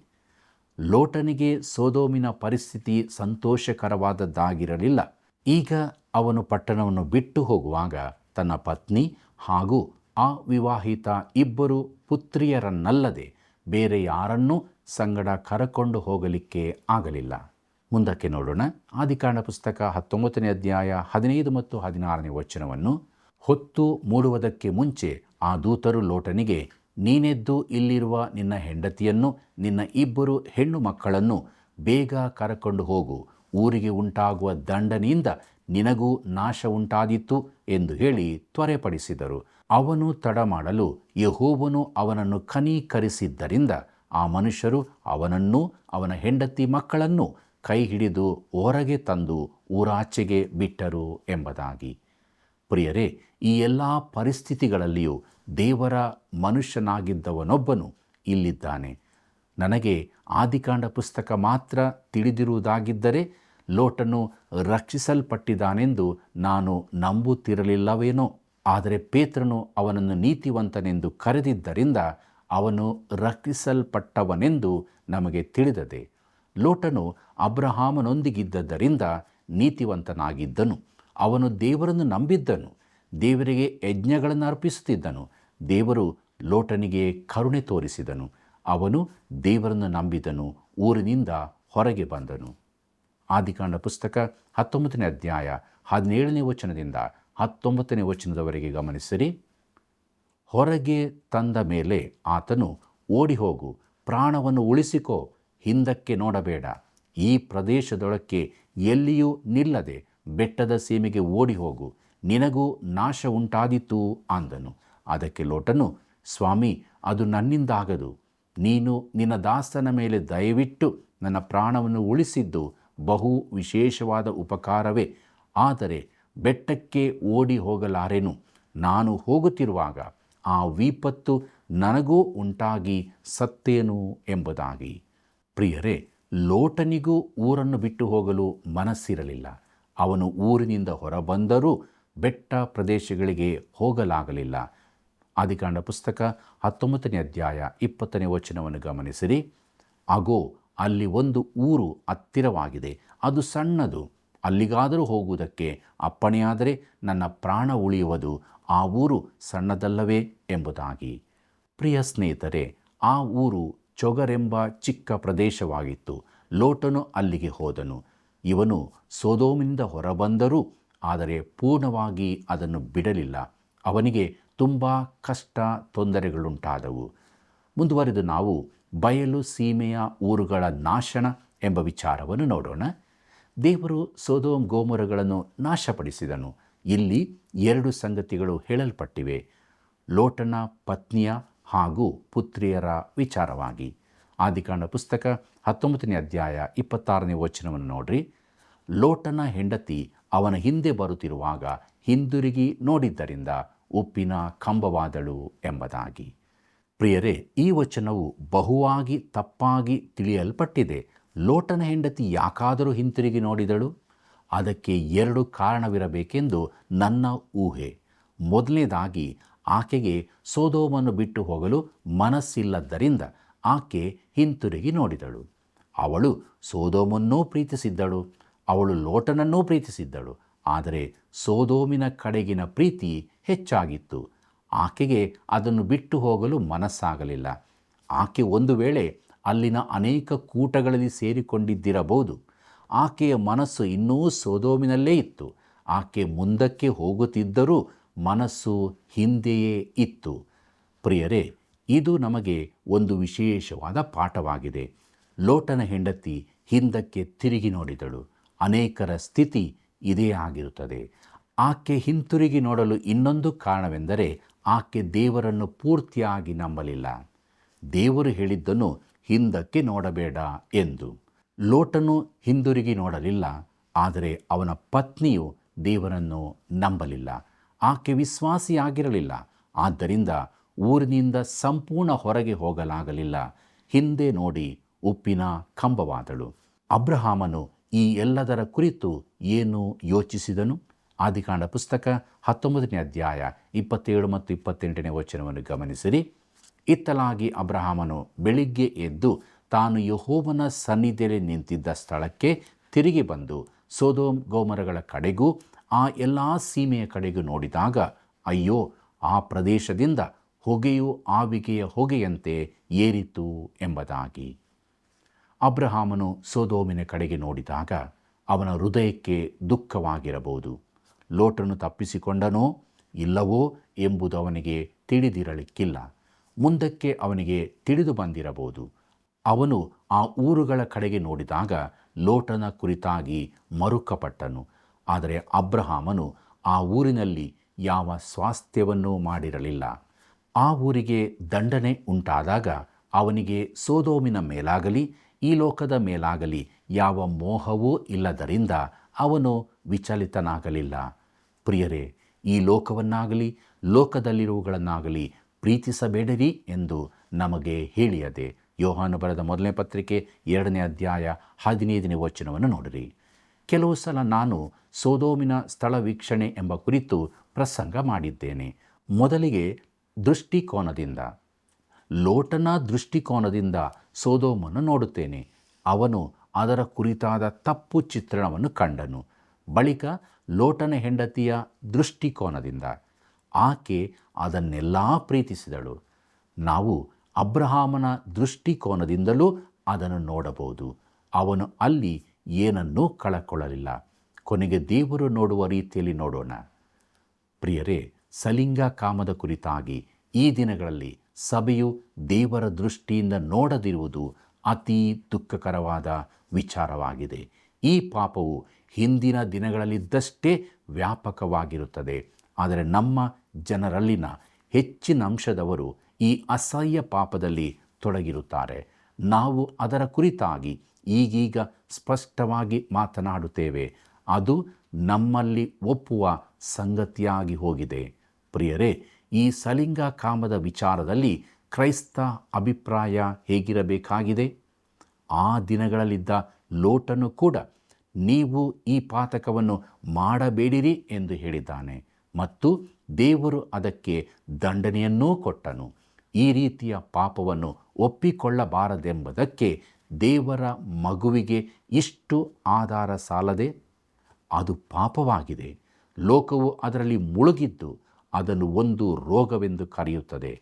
ಲೋಟನಿಗೆ ಸೊದೋಮಿನ ಪರಿಸ್ಥಿತಿ ಸಂತೋಷಕರವಾದದ್ದಾಗಿರಲಿಲ್ಲ. ಈಗ ಅವನು ಪಟ್ಟಣವನ್ನು ಬಿಟ್ಟು ಹೋಗುವಾಗ ತನ್ನ ಪತ್ನಿ ಹಾಗೂ ಅವಿವಾಹಿತ 2 ಪುತ್ರಿಯರನ್ನಲ್ಲದೆ ಬೇರೆ ಯಾರನ್ನೂ ಸಂಗಡ ಕರಕೊಂಡು ಹೋಗಲಿಕ್ಕೆ ಆಗಲಿಲ್ಲ. ಮುಂದಕ್ಕೆ ನೋಡೋಣ. ಆದಿಕಾಂಡ ಪುಸ್ತಕ 19ನೇ ಅಧ್ಯಾಯ 15 ಮತ್ತು 16ನೇ ವಚನವನ್ನು. ಹೊತ್ತು ಮೂಡುವುದಕ್ಕೆ ಮುಂಚೆ ಆ ದೂತರು ಲೋಟನಿಗೆ, ನೀನೆದ್ದು ಇಲ್ಲಿರುವ ನಿನ್ನ ಹೆಂಡತಿಯನ್ನು ನಿನ್ನ 2 ಹೆಣ್ಣು ಮಕ್ಕಳನ್ನು ಬೇಗ ಕರಕೊಂಡು ಹೋಗು, ಊರಿಗೆ ಉಂಟಾಗುವ ದಂಡನೆಯಿಂದ ನಿನಗೂ ನಾಶ ಉಂಟಾದೀತು ಎಂದು ಹೇಳಿ ತ್ವರೆಪಡಿಸಿದರು. ಅವನು ತಡ ಮಾಡಲು ಯೆಹೋವನು ಅವನನ್ನು ಕನಿಕರಿಸಿದ್ದರಿಂದ ಆ ಮನುಷ್ಯರು ಅವನನ್ನೂ ಅವನ ಹೆಂಡತಿ ಮಕ್ಕಳನ್ನು ಕೈ ಹಿಡಿದು ಹೊರಗೆ ತಂದು ಊರಾಚೆಗೆ ಬಿಟ್ಟರು ಎಂಬುದಾಗಿ. ಪ್ರಿಯರೇ, ಈ ಎಲ್ಲ ಪರಿಸ್ಥಿತಿಗಳಲ್ಲಿಯೂ ದೇವರ ಮನುಷ್ಯನಾಗಿದ್ದವನೊಬ್ಬನು ಇಲ್ಲಿದ್ದಾನೆ. ನನಗೆ ಆದಿಕಾಂಡ ಪುಸ್ತಕ ಮಾತ್ರ ತಿಳಿದಿರುವುದಾಗಿದ್ದರೆ ಲೋಟನು ರಕ್ಷಿಸಲ್ಪಟ್ಟಿದ್ದಾನೆಂದು ನಾನು ನಂಬುತ್ತಿರಲಿಲ್ಲವೇನೋ. ಆದರೆ ಪೇತ್ರನು ಅವನನ್ನು ನೀತಿವಂತನೆಂದು ಕರೆದಿದ್ದರಿಂದ ಅವನು ರಕ್ಷಿಸಲ್ಪಟ್ಟವನೆಂದು ನಮಗೆ ತಿಳಿದದೆ. ಲೋಟನು ಅಬ್ರಹಾಮನೊಂದಿಗಿದ್ದರಿಂದ ನೀತಿವಂತನಾಗಿದ್ದನು. ಅವನು ದೇವರನ್ನು ನಂಬಿದ್ದನು, ದೇವರಿಗೆ ಯಜ್ಞಗಳನ್ನು ಅರ್ಪಿಸುತ್ತಿದ್ದನು. ದೇವರು ಲೋಟನಿಗೆ ಕರುಣೆ ತೋರಿಸಿದನು. ಅವನು ದೇವರನ್ನು ನಂಬಿದನು, ಊರಿನಿಂದ ಹೊರಗೆ ಬಂದನು. ಆದಿಕಾಂಡ ಪುಸ್ತಕ 19ನೇ ಅಧ್ಯಾಯ 17ನೇ ವಚನದಿಂದ 19ನೇ ವಚನದವರೆಗೆ ಗಮನಿಸಿರಿ. ಹೊರಗೆ ತಂದ ಮೇಲೆ ಆತನು, ಓಡಿ ಹೋಗು, ಪ್ರಾಣವನ್ನು ಉಳಿಸಿಕೋ, ಹಿಂದಕ್ಕೆ ನೋಡಬೇಡ, ಈ ಪ್ರದೇಶದೊಳಕ್ಕೆ ಎಲ್ಲಿಯೂ ನಿಲ್ಲದೆ ಬೆಟ್ಟದ ಸೀಮೆಗೆ ಓಡಿ ಹೋಗು, ನಿನಗೂ ನಾಶ ಉಂಟಾದೀತು ಅಂದನು. ಅದಕ್ಕೆ ಲೋಟನು, ಸ್ವಾಮಿ, ಅದು ನನ್ನಿಂದಾಗದು. ನೀನು ನಿನ್ನ ದಾಸನ ಮೇಲೆ ದಯವಿಟ್ಟು ನನ್ನ ಪ್ರಾಣವನ್ನು ಉಳಿಸಿದ್ದು ಬಹು ವಿಶೇಷವಾದ ಉಪಕಾರವೇ. ಆದರೆ ಬೆಟ್ಟಕ್ಕೆ ಓಡಿ ಹೋಗಲಾರೆನು. ನಾನು ಹೋಗುತ್ತಿರುವಾಗ ಆ ವಿಪತ್ತು ನನಗೂ ಉಂಟಾಗಿ ಸತ್ತೇನು ಎಂಬುದಾಗಿ. ಪ್ರಿಯರೇ, ಲೋಟನಿಗೂ ಊರನ್ನು ಬಿಟ್ಟು ಹೋಗಲು ಮನಸ್ಸಿರಲಿಲ್ಲ. ಅವನು ಊರಿನಿಂದ ಹೊರಬಂದರೂ ಬೆಟ್ಟ ಪ್ರದೇಶಗಳಿಗೆ ಹೋಗಲಾಗಲಿಲ್ಲ. ಆದಿಕಾಂಡ ಪುಸ್ತಕ 19ನೇ ಅಧ್ಯಾಯ 20ನೇ ವಚನವನ್ನು ಗಮನಿಸಿರಿ. ಅಗೋ, ಅಲ್ಲಿ ಒಂದು ಊರು ಹತ್ತಿರವಾಗಿದೆ, ಅದು ಸಣ್ಣದು. ಅಲ್ಲಿಗಾದರೂ ಹೋಗುವುದಕ್ಕೆ ಅಪ್ಪಣೆಯಾದರೆ ನನ್ನ ಪ್ರಾಣ ಉಳಿಯುವುದು. ಆ ಊರು ಸಣ್ಣದಲ್ಲವೇ ಎಂಬುದಾಗಿ. ಪ್ರಿಯ ಸ್ನೇಹಿತರೆ, ಆ ಊರು ಚೊಗರೆಂಬ ಚಿಕ್ಕ ಪ್ರದೇಶವಾಗಿತ್ತು. ಲೋಟನು ಅಲ್ಲಿಗೆ ಹೋದನು. ಇವನು ಸೊದೋಮಿನಿಂದ ಹೊರಬಂದರೂ ಆದರೆ ಪೂರ್ಣವಾಗಿ ಅದನ್ನು ಬಿಡಲಿಲ್ಲ. ಅವನಿಗೆ ತುಂಬ ಕಷ್ಟ ತೊಂದರೆಗಳುಂಟಾದವು. ಮುಂದುವರೆದು ನಾವು ಬಯಲು ಸೀಮೆಯ ಊರುಗಳ ನಾಶನ ಎಂಬ ವಿಚಾರವನ್ನು ನೋಡೋಣ. ದೇವರು ಸೊದೋಮ್ ಗೋಮೊರಗಳನ್ನು ನಾಶಪಡಿಸಿದನು. ಇಲ್ಲಿ 2 ಸಂಗತಿಗಳು ಹೇಳಲ್ಪಟ್ಟಿವೆ, ಲೋಟನ ಪತ್ನಿಯ ಹಾಗೂ ಪುತ್ರಿಯರ ವಿಚಾರವಾಗಿ. ಆದಿಕಾಂಡ ಪುಸ್ತಕ 19ನೇ ಅಧ್ಯಾಯ 26ನೇ ವಚನವನ್ನು ನೋಡ್ರಿ. ಲೋಟನ ಹೆಂಡತಿ ಅವನ ಹಿಂದೆ ಬರುತ್ತಿರುವಾಗ ಹಿಂದಿರುಗಿ ನೋಡಿದ್ದರಿಂದ ಉಪ್ಪಿನ ಕಂಬವಾದಳು ಎಂಬುದಾಗಿ. ಪ್ರಿಯರೇ, ಈ ವಚನವು ಬಹುವಾಗಿ ತಪ್ಪಾಗಿ ತಿಳಿಯಲ್ಪಟ್ಟಿದೆ. ಲೋಟನ ಹೆಂಡತಿ ಯಾಕಾದರೂ ಹಿಂತಿರುಗಿ ನೋಡಿದಳು? ಅದಕ್ಕೆ 2 ಕಾರಣವಿರಬೇಕೆಂದು ನನ್ನ ಊಹೆ. ಮೊದಲನೇದಾಗಿ, ಆಕೆಗೆ ಸೊದೋಮನ್ನು ಬಿಟ್ಟು ಹೋಗಲು ಮನಸ್ಸಿಲ್ಲದ್ದರಿಂದ ಆಕೆ ಹಿಂತಿರುಗಿ ನೋಡಿದಳು. ಅವಳು ಸೊದೋಮನ್ನೂ ಪ್ರೀತಿಸಿದ್ದಳು, ಅವಳು ಲೋಟನನ್ನೂ ಪ್ರೀತಿಸಿದ್ದಳು. ಆದರೆ ಸೊದೋಮಿನ ಕಡೆಗಿನ ಪ್ರೀತಿ ಹೆಚ್ಚಾಗಿತ್ತು. ಆಕೆಗೆ ಅದನ್ನು ಬಿಟ್ಟು ಹೋಗಲು ಮನಸ್ಸಾಗಲಿಲ್ಲ. ಆಕೆ ಒಂದು ವೇಳೆ ಅಲ್ಲಿನ ಅನೇಕ ಕೂಟಗಳಲ್ಲಿ ಸೇರಿಕೊಂಡಿದ್ದಿರಬಹುದು. ಆಕೆಯ ಮನಸ್ಸು ಇನ್ನೂ ಸೊದೋಮಿನಲ್ಲೇ ಇತ್ತು. ಆಕೆ ಮುಂದಕ್ಕೆ ಹೋಗುತ್ತಿದ್ದರೂ ಮನಸ್ಸು ಹಿಂದೆಯೇ ಇತ್ತು. ಪ್ರಿಯರೇ, ಇದು ನಮಗೆ ಒಂದು ವಿಶೇಷವಾದ ಪಾಠವಾಗಿದೆ. ಲೋಟನ ಹೆಂಡತಿ ಹಿಂದಕ್ಕೆ ತಿರುಗಿ ನೋಡಿದಳು. ಅನೇಕರ ಸ್ಥಿತಿ ಇದೇ ಆಗಿರುತ್ತದೆ. ಆಕೆ ಹಿಂತಿರುಗಿ ನೋಡಲು ಇನ್ನೊಂದು ಕಾರಣವೆಂದರೆ ಆಕೆ ದೇವರನ್ನು ಪೂರ್ತಿಯಾಗಿ ನಂಬಲಿಲ್ಲ. ದೇವರು ಹೇಳಿದ್ದನ್ನು ಹಿಂದಕ್ಕೆ ನೋಡಬೇಡ ಎಂದು. ಲೋಟನು ಹಿಂದಿರುಗಿ ನೋಡಲಿಲ್ಲ, ಆದರೆ ಅವನ ಪತ್ನಿಯು ದೇವರನ್ನು ನಂಬಲಿಲ್ಲ. ಆಕೆ ವಿಶ್ವಾಸಿಯಾಗಿರಲಿಲ್ಲ. ಆದ್ದರಿಂದ ಊರಿನಿಂದ ಸಂಪೂರ್ಣ ಹೊರಗೆ ಹೋಗಲಾಗಲಿಲ್ಲ. ಹಿಂದೆ ನೋಡಿ ಉಪ್ಪಿನ ಕಂಬವಾದಳು. ಅಬ್ರಹಾಮನು ಈ ಎಲ್ಲದರ ಕುರಿತು ಏನು ಯೋಚಿಸಿದನು? ಆದಿಕಾಂಡ ಪುಸ್ತಕ 19ನೇ ಅಧ್ಯಾಯ 27 ಮತ್ತು 28ನೇ ವಚನವನ್ನು ಗಮನಿಸಿರಿ. ಇತ್ತಲಾಗಿ ಅಬ್ರಹಾಮನು ಬೆಳಿಗ್ಗೆ ಎದ್ದು ತಾನು ಯೆಹೋವನ ಸನ್ನಿಧಿಯಲ್ಲಿ ನಿಂತಿದ್ದ ಸ್ಥಳಕ್ಕೆ ತಿರುಗಿ ಬಂದು ಸೊದೋಮ್ ಗೊಮೋರಗಳ ಕಡೆಗೂ ಆ ಎಲ್ಲ ಸೀಮೆಯ ಕಡೆಗೂ ನೋಡಿದಾಗ, ಅಯ್ಯೋ, ಆ ಪ್ರದೇಶದಿಂದ ಹೊಗೆಯು ಆವಿಗೆಯ ಹೊಗೆಯಂತೆ ಏರಿತು ಎಂಬುದಾಗಿ. ಅಬ್ರಹಾಮನು ಸೊದೋಮಿನ ಕಡೆಗೆ ನೋಡಿದಾಗ ಅವನ ಹೃದಯಕ್ಕೆ ದುಃಖವಾಗಿರಬಹುದು. ಲೋಟನು ತಪ್ಪಿಸಿಕೊಂಡನೋ ಇಲ್ಲವೋ ಎಂಬುದು ಅವನಿಗೆ ತಿಳಿದಿರಲಿಕ್ಕಿಲ್ಲ. ಮುಂದಕ್ಕೆ ಅವನಿಗೆ ತಿಳಿದು ಬಂದಿರಬಹುದು. ಅವನು ಆ ಊರುಗಳ ಕಡೆಗೆ ನೋಡಿದಾಗ ಲೋಟನ ಕುರಿತಾಗಿ ಮರುಕಪಟ್ಟನು. ಆದರೆ ಅಬ್ರಹಾಮನು ಆ ಊರಿನಲ್ಲಿ ಯಾವ ಸ್ವಾಸ್ಥ್ಯವನ್ನೂ ಮಾಡಿರಲಿಲ್ಲ. ಆ ಊರಿಗೆ ದಂಡನೆ ಉಂಟಾದಾಗ ಅವನಿಗೆ ಸೊದೋಮಿನ ಮೇಲಾಗಲಿ ಈ ಲೋಕದ ಮೇಲಾಗಲಿ ಯಾವ ಮೋಹವೂ ಇಲ್ಲದರಿಂದ ಅವನು ವಿಚಲಿತನಾಗಲಿಲ್ಲ. ಪ್ರಿಯರೇ, ಈ ಲೋಕವನ್ನಾಗಲಿ ಲೋಕದಲ್ಲಿರುವುಗಳನ್ನಾಗಲಿ ಪ್ರೀತಿಸಬೇಡಿರಿ ಎಂದು ನಮಗೆ ಹೇಳಿಯದೆ. ಯೋಹಾನ ಬರೆದ ಮೊದಲನೇ ಪತ್ರಿಕೆ 2ನೇ ಅಧ್ಯಾಯ 15ನೇ ವಚನವನ್ನು ನೋಡಿರಿ. ಕೆಲವು ಸಲ ನಾನು ಸೊದೋಮಿನ ಸ್ಥಳ ವೀಕ್ಷಣೆ ಎಂಬ ಕುರಿತು ಪ್ರಸಂಗ ಮಾಡಿದ್ದೇನೆ. ಮೊದಲಿಗೆ ದೃಷ್ಟಿಕೋನದಿಂದ, ಲೋಟನ ದೃಷ್ಟಿಕೋನದಿಂದ ಸೊದೋಮನ್ನು ನೋಡುತ್ತೇನೆ. ಅವನು ಅದರ ಕುರಿತಾದ ತಪ್ಪು ಚಿತ್ರಣವನ್ನು ಕಂಡನು. ಬಳಿಕ ಲೋಟನ ಹೆಂಡತಿಯ ದೃಷ್ಟಿಕೋನದಿಂದ ಆಕೆ ಅದನ್ನೆಲ್ಲ ಪ್ರೀತಿಸಿದಳು. ನಾವು ಅಬ್ರಹಾಮನ ದೃಷ್ಟಿಕೋನದಿಂದಲೂ ಅದನ್ನು ನೋಡಬಹುದು. ಅವನು ಅಲ್ಲಿ ಏನನ್ನೂ ಕಳಕೊಳ್ಳಲಿಲ್ಲ. ಕೊನೆಗೆ ದೇವರು ನೋಡುವ ರೀತಿಯಲ್ಲಿ ನೋಡೋಣ. ಪ್ರಿಯರೇ, ಸಲಿಂಗ ಕಾಮದ ಕುರಿತಾಗಿ ಈ ದಿನಗಳಲ್ಲಿ ಸಭೆಯು ದೇವರ ದೃಷ್ಟಿಯಿಂದ ನೋಡದಿರುವುದು ಅತೀ ದುಃಖಕರವಾದ ವಿಚಾರವಾಗಿದೆ. ಈ ಪಾಪವು ಹಿಂದಿನ ದಿನಗಳಲ್ಲಿದ್ದಷ್ಟೇ ವ್ಯಾಪಕವಾಗಿರುತ್ತದೆ. ಆದರೆ ನಮ್ಮ ಜನರಲ್ಲಿನ ಹೆಚ್ಚಿನ ಅಂಶದವರು ಈ ಅಸಹ್ಯ ಪಾಪದಲ್ಲಿ ತೊಡಗಿರುತ್ತಾರೆ. ನಾವು ಅದರ ಕುರಿತಾಗಿ ಈಗೀಗ ಸ್ಪಷ್ಟವಾಗಿ ಮಾತನಾಡುತ್ತೇವೆ. ಅದು ನಮ್ಮಲ್ಲಿ ಒಪ್ಪುವ ಸಂಗತಿಯಾಗಿ ಹೋಗಿದೆ. ಪ್ರಿಯರೇ, ಈ ಸಲಿಂಗ ಕಾಮದ ವಿಚಾರದಲ್ಲಿ ಕ್ರೈಸ್ತ ಅಭಿಪ್ರಾಯ ಹೇಗಿರಬೇಕಾಗಿದೆ? ಆ ದಿನಗಳಲ್ಲಿದ್ದ ಲೋಟನು ಕೂಡ ನೀವು ಈ ಪಾತಕವನ್ನು ಮಾಡಬೇಡಿರಿ ಎಂದು ಹೇಳಿದ್ದಾನೆ ಮತ್ತು ದೇವರು ಅದಕ್ಕೆ ದಂಡನೆಯನ್ನೂ ಕೊಟ್ಟನು. ಈ ರೀತಿಯ ಪಾಪವನ್ನು ಒಪ್ಪಿಕೊಳ್ಳಬಾರದೆಂಬುದಕ್ಕೆ ದೇವರ ಮಗುವಿಗೆ ಇಷ್ಟು ಆಧಾರ ಸಾಲದೆ? ಅದು ಪಾಪವಾಗಿದೆ. ಲೋಕವು ಅದರಲ್ಲಿ ಮುಳುಗಿದ್ದು ಅದನ್ನು ಒಂದು ರೋಗವೆಂದು ಕರೆಯುತ್ತದೆ.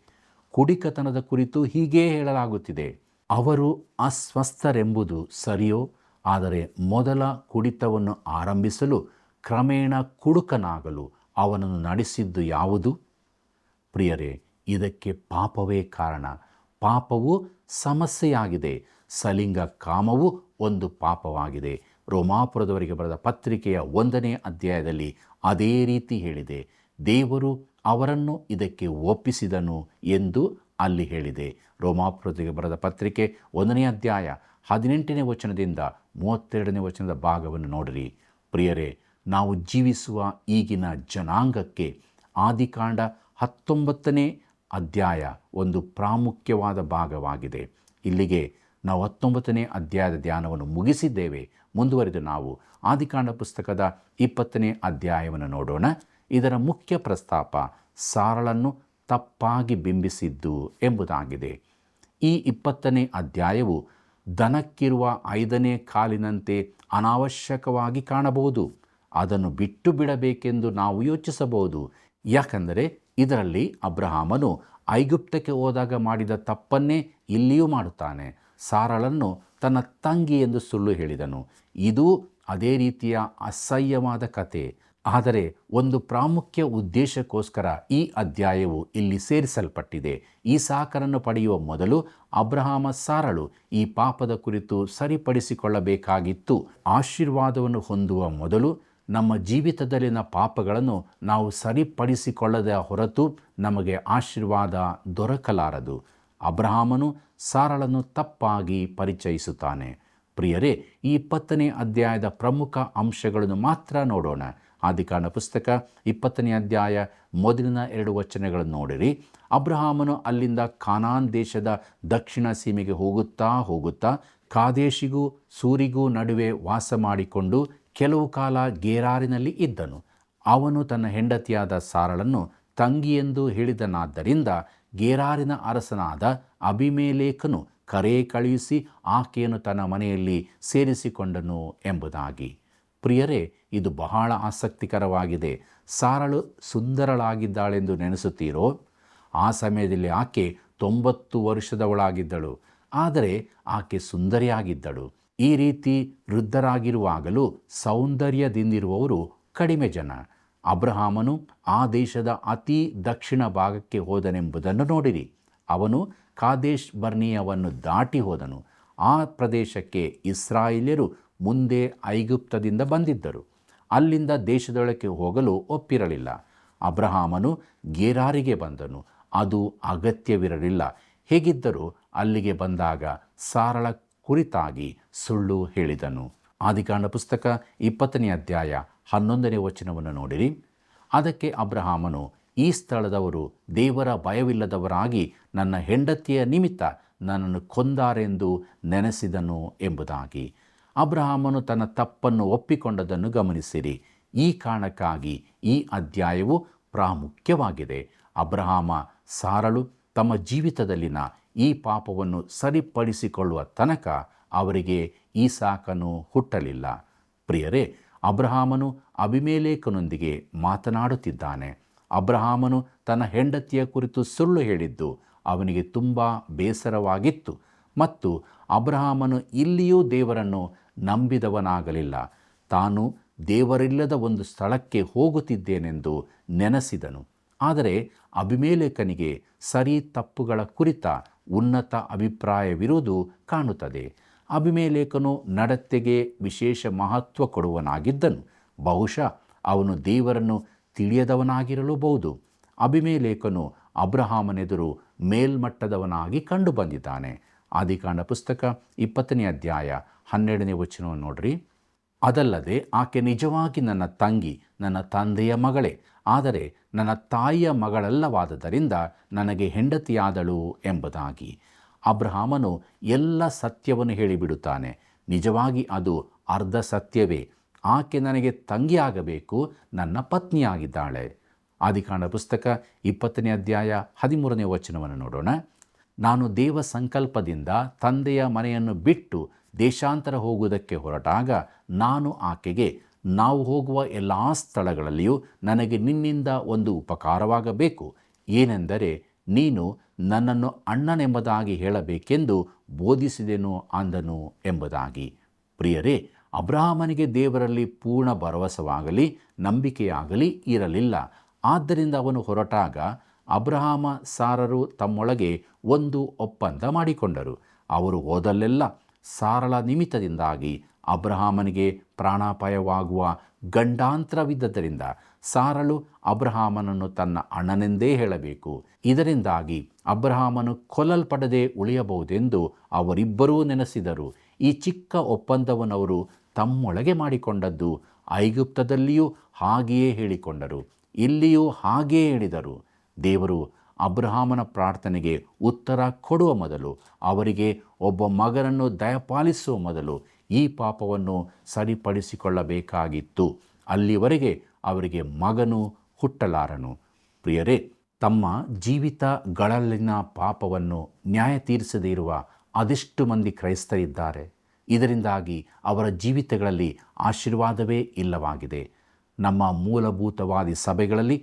ಕುಡಿಕತನದ ಕುರಿತು ಹೀಗೇ ಹೇಳಲಾಗುತ್ತಿದೆ, ಅವರು ಅಸ್ವಸ್ಥರೆಂಬುದು ಸರಿಯೋ, ಆದರೆ ಮೊದಲ ಕುಡಿತವನ್ನು ಆರಂಭಿಸಲು ಕ್ರಮೇಣ ಕುಡುಕನಾಗಲು ಅವನನ್ನು ನಡೆಸಿದ್ದು ಯಾವುದು? ಪ್ರಿಯರೇ, ಇದಕ್ಕೆ ಪಾಪವೇ ಕಾರಣ. ಪಾಪವು ಸಮಸ್ಯೆಯಾಗಿದೆ. ಸಲಿಂಗ ಕಾಮವು ಒಂದು ಪಾಪವಾಗಿದೆ. ರೋಮಾಪುರದವರಿಗೆ ಬರೆದ ಪತ್ರಿಕೆಯ 1ನೇ ಅಧ್ಯಾಯದಲ್ಲಿ ಅದೇ ರೀತಿ ಹೇಳಿದೆ. ದೇವರು ಅವರನ್ನು ಇದಕ್ಕೆ ಒಪ್ಪಿಸಿದನು ಎಂದು ಅಲ್ಲಿ ಹೇಳಿದೆ. ರೋಮಾಪುರದವರಿಗೆ ಬರೆದ ಪತ್ರಿಕೆ 1ನೇ ಅಧ್ಯಾಯ 18ನೇ ವಚನದಿಂದ 32ನೇ ವಚನದ ಭಾಗವನ್ನು ನೋಡಿರಿ. ಪ್ರಿಯರೇ, ನಾವು ಜೀವಿಸುವ ಈಗಿನ ಜನಾಂಗಕ್ಕೆ ಆದಿಕಾಂಡ 19ನೇ ಅಧ್ಯಾಯ ಒಂದು ಪ್ರಾಮುಖ್ಯವಾದ ಭಾಗವಾಗಿದೆ. ಇಲ್ಲಿಗೆ ನಾವು 19ನೇ ಅಧ್ಯಾಯದ ಧ್ಯಾನವನ್ನು ಮುಗಿಸಿದ್ದೇವೆ. ಮುಂದುವರಿದು ನಾವು ಆದಿಕಾಂಡ ಪುಸ್ತಕದ 20ನೇ ಅಧ್ಯಾಯವನ್ನು ನೋಡೋಣ. ಇದರ ಮುಖ್ಯ ಪ್ರಸ್ತಾಪ ಸಾರಳನ್ನು ತಪ್ಪಾಗಿ ಬಿಂಬಿಸಿದ್ದು ಎಂಬುದಾಗಿದೆ. ಈ 20ನೇ ಅಧ್ಯಾಯವು ದನಕ್ಕಿರುವ 5ನೇ ಕಾಲಿನಂತೆ ಅನಾವಶ್ಯಕವಾಗಿ ಕಾಣಬಹುದು. ಅದನ್ನು ಬಿಟ್ಟು ಬಿಡಬೇಕೆಂದು ನಾವು ಯೋಚಿಸಬಹುದು. ಯಾಕಂದರೆ ಇದರಲ್ಲಿ ಅಬ್ರಹಾಮನು ಐಗುಪ್ತಕ್ಕೆ ಹೋದಾಗ ಮಾಡಿದ ತಪ್ಪನ್ನೇ ಇಲ್ಲಿಯೂ ಮಾಡುತ್ತಾನೆ. ಸಾರಳನ್ನು ತನ್ನ ತಂಗಿ ಎಂದು ಸುಳ್ಳು ಹೇಳಿದನು. ಇದು ಅದೇ ರೀತಿಯ ಅಸಹ್ಯವಾದ ಕತೆ. ಆದರೆ ಒಂದು ಪ್ರಾಮುಖ್ಯ ಉದ್ದೇಶಕ್ಕೋಸ್ಕರ ಈ ಅಧ್ಯಾಯವು ಇಲ್ಲಿ ಸೇರಿಸಲ್ಪಟ್ಟಿದೆ. ಈಸಾಕರನ್ನು ಪಡೆಯುವ ಮೊದಲು ಅಬ್ರಹಾಮ ಸಾರಳು ಈ ಪಾಪದ ಕುರಿತು ಸರಿಪಡಿಸಿಕೊಳ್ಳಬೇಕಾಗಿತ್ತು. ಆಶೀರ್ವಾದವನ್ನು ಹೊಂದುವ ಮೊದಲು ನಮ್ಮ ಜೀವಿತದಲ್ಲಿನ ಪಾಪಗಳನ್ನು ನಾವು ಸರಿಪಡಿಸಿಕೊಳ್ಳದ ಹೊರತು ನಮಗೆ ಆಶೀರ್ವಾದ ದೊರಕಲಾರದು. ಅಬ್ರಹಾಮನು ಸಾರಳನ್ನು ತಪ್ಪಾಗಿ ಪರಿಚಯಿಸುತ್ತಾನೆ. ಪ್ರಿಯರೇ, ಈ 20ನೇ ಅಧ್ಯಾಯದ ಪ್ರಮುಖ ಅಂಶಗಳನ್ನು ಮಾತ್ರ ನೋಡೋಣ. ಆದಿಕಾಂಡ ಪುಸ್ತಕ 20ನೇ ಅಧ್ಯಾಯ ಮೊದಲಿನ 2 ವಚನಗಳನ್ನು ನೋಡಿರಿ. ಅಬ್ರಹಾಮನು ಅಲ್ಲಿಂದ ಕಾನಾನ್ ದೇಶದ ದಕ್ಷಿಣ ಸೀಮೆಗೆ ಹೋಗುತ್ತಾ ಕಾದೇಶಿಗೂ ಸೂರಿಗೂ ನಡುವೆ ವಾಸ ಮಾಡಿಕೊಂಡು ಕೆಲವು ಕಾಲ ಗೇರಾರಿನಲ್ಲಿ ಇದ್ದನು. ಅವನು ತನ್ನ ಹೆಂಡತಿಯಾದ ಸಾರಳನ್ನು ತಂಗಿಯೆಂದು ಹೇಳಿದನಾದ್ದರಿಂದ ಗೇರಾರಿನ ಅರಸನಾದ ಅಬಿಮೇಲೇಕನು ಕರೆ ಕಳುಹಿಸಿ ಆಕೆಯನ್ನು ತನ್ನ ಮನೆಯಲ್ಲಿ ಸೇರಿಸಿಕೊಂಡನು ಎಂಬುದಾಗಿ. ಪ್ರಿಯರೇ, ಇದು ಬಹಳ ಆಸಕ್ತಿಕರವಾಗಿದೆ. ಸಾರಳು ಸುಂದರಳಾಗಿದ್ದಾಳೆಂದು ನೆನೆಸುತ್ತೀರೋ? ಆ ಸಮಯದಲ್ಲಿ ಆಕೆ 90 ವರ್ಷದವಳಾಗಿದ್ದಳು. ಆದರೆ ಆಕೆ ಸುಂದರಿಯಾಗಿದ್ದಳು. ಈ ರೀತಿ ವೃದ್ಧರಾಗಿರುವಾಗಲೂ ಸೌಂದರ್ಯದಿಂದಿರುವವರು ಕಡಿಮೆ ಜನ. ಅಬ್ರಹಾಮನು ಆ ದೇಶದ ಅತಿ ದಕ್ಷಿಣ ಭಾಗಕ್ಕೆ ಹೋದನೆಂಬುದನ್ನು ನೋಡಿರಿ. ಅವನು ಕಾದೇಶ್ ಬರ್ನಿಯವನ್ನು ದಾಟಿ ಹೋದನು. ಆ ಪ್ರದೇಶಕ್ಕೆ ಇಸ್ರಾಯೇಲ್ಯರು ಮುಂದೆ ಐಗುಪ್ತದಿಂದ ಬಂದಿದ್ದರು. ಅಲ್ಲಿಂದ ದೇಶದೊಳಕ್ಕೆ ಹೋಗಲು ಒಪ್ಪಿರಲಿಲ್ಲ. ಅಬ್ರಹಾಮನು ಗೇರಾರಿಗೆ ಬಂದನು. ಅದು ಅಗತ್ಯವಿರಲಿಲ್ಲ. ಹೇಗಿದ್ದರೂ ಅಲ್ಲಿಗೆ ಬಂದಾಗ ಸಾರಳ ಕುರಿತಾಗಿ ಸುಳ್ಳು ಹೇಳಿದನು. ಆದಿಕಾಂಡ ಪುಸ್ತಕ 20ನೇ ಅಧ್ಯಾಯ 11ನೇ ವಚನವನ್ನು ನೋಡಿರಿ. ಅದಕ್ಕೆ ಅಬ್ರಹಾಮನು, ಈ ಸ್ಥಳದವರು ದೇವರ ಭಯವಿಲ್ಲದವರಾಗಿ ನನ್ನ ಹೆಂಡತಿಯ ನಿಮಿತ್ತ ನನ್ನನ್ನು ಕೊಂದಾರೆಂದು ನೆನೆಸಿದನು ಎಂಬುದಾಗಿ. ಅಬ್ರಹಾಮನು ತನ್ನ ತಪ್ಪನ್ನು ಒಪ್ಪಿಕೊಂಡದನ್ನು ಗಮನಿಸಿರಿ. ಈ ಕಾರಣಕ್ಕಾಗಿ ಈ ಅಧ್ಯಾಯವು ಪ್ರಾಮುಖ್ಯವಾಗಿದೆ. ಅಬ್ರಹಾಮ ಸಾರಳು ತಮ್ಮ ಜೀವಿತದಲ್ಲಿನ ಈ ಪಾಪವನ್ನು ಸರಿಪಡಿಸಿಕೊಳ್ಳುವ ತನಕ ಅವರಿಗೆ ಈಸಾಕನು ಹುಟ್ಟಲಿಲ್ಲ. ಪ್ರಿಯರೇ, ಅಬ್ರಹಾಮನು ಅಬಿಮೇಲೇಕನೊಂದಿಗೆ ಮಾತನಾಡುತ್ತಿದ್ದಾನೆ. ಅಬ್ರಹಾಮನು ತನ್ನ ಹೆಂಡತಿಯ ಕುರಿತು ಸುಳ್ಳು ಹೇಳಿದ್ದು ಅವನಿಗೆ ತುಂಬ ಬೇಸರವಾಗಿತ್ತು. ಮತ್ತು ಅಬ್ರಹಾಮನು ಇಲ್ಲಿಯೂ ದೇವರನ್ನು ನಂಬಿದವನಾಗಲಿಲ್ಲ. ತಾನು ದೇವರಿಲ್ಲದ ಒಂದು ಸ್ಥಳಕ್ಕೆ ಹೋಗುತ್ತಿದ್ದೇನೆಂದು ನೆನೆಸಿದನು. ಆದರೆ ಅಬಿಮೇಲೇಕನಿಗೆ ಸರಿ ತಪ್ಪುಗಳ ಕುರಿತ ಉನ್ನತ ಅಭಿಪ್ರಾಯವಿರುವುದು ಕಾಣುತ್ತದೆ. ಅಬಿಮೇಲೇಕನು ನಡತೆಗೆ ವಿಶೇಷ ಮಹತ್ವ ಕೊಡುವನಾಗಿದ್ದನು. ಬಹುಶಃ ಅವನು ದೇವರನ್ನು ತಿಳಿಯದವನಾಗಿರಲೂಬಹುದು. ಅಬಿಮೇಲೇಕನು ಅಬ್ರಹಾಮನೆದುರು ಮೇಲ್ಮಟ್ಟದವನಾಗಿ ಕಂಡುಬಂದಿದ್ದಾನೆ. ಆದಿಕಾಂಡ ಪುಸ್ತಕ 20ನೇ ಅಧ್ಯಾಯ 12ನೇ ವಚನವನ್ನು ನೋಡ್ರಿ. ಅದಲ್ಲದೆ ಆಕೆ ನಿಜವಾಗಿ ನನ್ನ ತಂಗಿ, ನನ್ನ ತಂದೆಯ ಮಗಳೇ, ಆದರೆ ನನ್ನ ತಾಯಿಯ ಮಗಳಲ್ಲವಾದ್ದರಿಂದ ನನಗೆ ಹೆಂಡತಿಯಾದಳು ಎಂಬುದಾಗಿ. ಅಬ್ರಹಾಮನು ಎಲ್ಲ ಸತ್ಯವನ್ನು ಹೇಳಿಬಿಡುತ್ತಾನೆ. ನಿಜವಾಗಿ ಅದು ಅರ್ಧ ಸತ್ಯವೇ. ಆಕೆ ನನಗೆ ತಂಗಿಯಾಗಬೇಕು, ನನ್ನ ಪತ್ನಿಯಾಗಿದ್ದಾಳೆ. ಆದಿಕಾಂಡ ಪುಸ್ತಕ 20ನೇ ಅಧ್ಯಾಯ 13ನೇ ವಚನವನ್ನು ನೋಡೋಣ. ನಾನು ದೇವ ಸಂಕಲ್ಪದಿಂದ ತಂದೆಯ ಮನೆಯನ್ನು ಬಿಟ್ಟು ದೇಶಾಂತರ ಹೋಗುವುದಕ್ಕೆ ಹೊರಟಾಗ ನಾನು ಆಕೆಗೆ, ನಾವು ಹೋಗುವ ಎಲ್ಲ ಸ್ಥಳಗಳಲ್ಲಿಯೂ ನನಗೆ ನಿನ್ನಿಂದ ಒಂದು ಉಪಕಾರವಾಗಬೇಕು. ಏನೆಂದರೆ ನೀನು ನನ್ನನ್ನು ಅಣ್ಣನೆಂಬುದಾಗಿ ಹೇಳಬೇಕೆಂದು ಬೋಧಿಸಿದೆನು ಅಂದನು ಎಂಬುದಾಗಿ. ಪ್ರಿಯರೇ, ಅಬ್ರಹಾಮನಿಗೆ ದೇವರಲ್ಲಿ ಪೂರ್ಣ ಭರವಸವಾಗಲಿ ನಂಬಿಕೆಯಾಗಲಿ ಇರಲಿಲ್ಲ. ಆದ್ದರಿಂದ ಅವನು ಹೊರಟಾಗ ಅಬ್ರಹಾಮ ಸಾರರು ತಮ್ಮೊಳಗೆ ಒಂದು ಒಪ್ಪಂದ ಮಾಡಿಕೊಂಡರು. ಅವರು ಹೋದಲ್ಲೆಲ್ಲ ಸಾರಳ ನಿಮಿತ್ತದಿಂದಾಗಿ ಅಬ್ರಹಾಮನಿಗೆ ಪ್ರಾಣಾಪಾಯವಾಗುವ ಗಂಡಾಂತರವಿದ್ದರಿಂದ ಸಾರಳು ಅಬ್ರಹಾಮನನ್ನು ತನ್ನ ಅಣ್ಣನೆಂದೇ ಹೇಳಬೇಕು. ಇದರಿಂದಾಗಿ ಅಬ್ರಹಾಮನು ಕೊಲ್ಲಲ್ಪಡದೆ ಉಳಿಯಬಹುದೆಂದು ಅವರಿಬ್ಬರೂ ನೆನೆಸಿದರು. ಈ ಚಿಕ್ಕ ಒಪ್ಪಂದವನ್ನು ಅವರು ತಮ್ಮೊಳಗೆ ಮಾಡಿಕೊಂಡದ್ದು. ಐಗುಪ್ತದಲ್ಲಿಯೂ ಹಾಗೆಯೇ ಹೇಳಿಕೊಂಡರು, ಇಲ್ಲಿಯೂ ಹಾಗೆಯೇ ಹೇಳಿದರು. ದೇವರು ಅಬ್ರಹಾಮನ ಪ್ರಾರ್ಥನೆಗೆ ಉತ್ತರ ಕೊಡುವ ಮೊದಲು, ಅವರಿಗೆ ಒಬ್ಬ ಮಗನನ್ನು ದಯಪಾಲಿಸುವ ಮೊದಲು ಈ ಪಾಪವನ್ನು ಸರಿಪಡಿಸಿಕೊಳ್ಳಬೇಕಾಗಿತ್ತು. ಅಲ್ಲಿವರೆಗೆ ಅವರಿಗೆ ಮಗನು ಹುಟ್ಟಲಾರನು. ಪ್ರಿಯರೇ, ತಮ್ಮ ಜೀವಿತಗಳಲ್ಲಿನ ಪಾಪವನ್ನು ನ್ಯಾಯ ತೀರಿಸದೇ ಇರುವ ಅದೆಷ್ಟು ಮಂದಿ ಕ್ರೈಸ್ತರಿದ್ದಾರೆ. ಇದರಿಂದಾಗಿ ಅವರ ಜೀವಿತಗಳಲ್ಲಿ ಆಶೀರ್ವಾದವೇ ಇಲ್ಲವಾಗಿದೆ. ನಮ್ಮ ಮೂಲಭೂತವಾದಿ ಸಭೆಗಳಲ್ಲಿ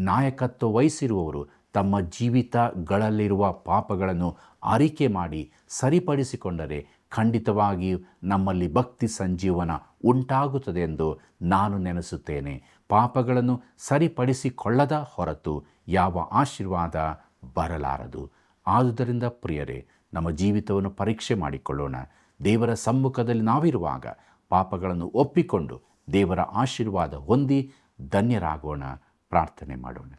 ನಾಯಕತ್ವ ವಹಿಸಿರುವವರು ತಮ್ಮ ಜೀವಿತಗಳಲ್ಲಿರುವ ಪಾಪಗಳನ್ನು ಅರಿಕೆ ಮಾಡಿ ಸರಿಪಡಿಸಿಕೊಂಡರೆ ಖಂಡಿತವಾಗಿಯೂ ನಮ್ಮಲ್ಲಿ ಭಕ್ತಿ ಸಂಜೀವನ ಉಂಟಾಗುತ್ತದೆ ಎಂದು ನಾನು ನೆನೆಸುತ್ತೇನೆ. ಪಾಪಗಳನ್ನು ಸರಿಪಡಿಸಿಕೊಳ್ಳದ ಹೊರತು ಯಾವ ಆಶೀರ್ವಾದ ಬರಲಾರದು. ಆದುದರಿಂದ ಪ್ರಿಯರೇ, ನಮ್ಮ ಜೀವಿತವನ್ನು ಪರೀಕ್ಷೆ ಮಾಡಿಕೊಳ್ಳೋಣ. ದೇವರ ಸಮ್ಮುಖದಲ್ಲಿ ನಾವಿರುವಾಗ ಪಾಪಗಳನ್ನು ಒಪ್ಪಿಕೊಂಡು ದೇವರ ಆಶೀರ್ವಾದ ಹೊಂದಿ ಧನ್ಯರಾಗೋಣ. ಪ್ರಾರ್ಥನೆ ಮಾಡೋಣ.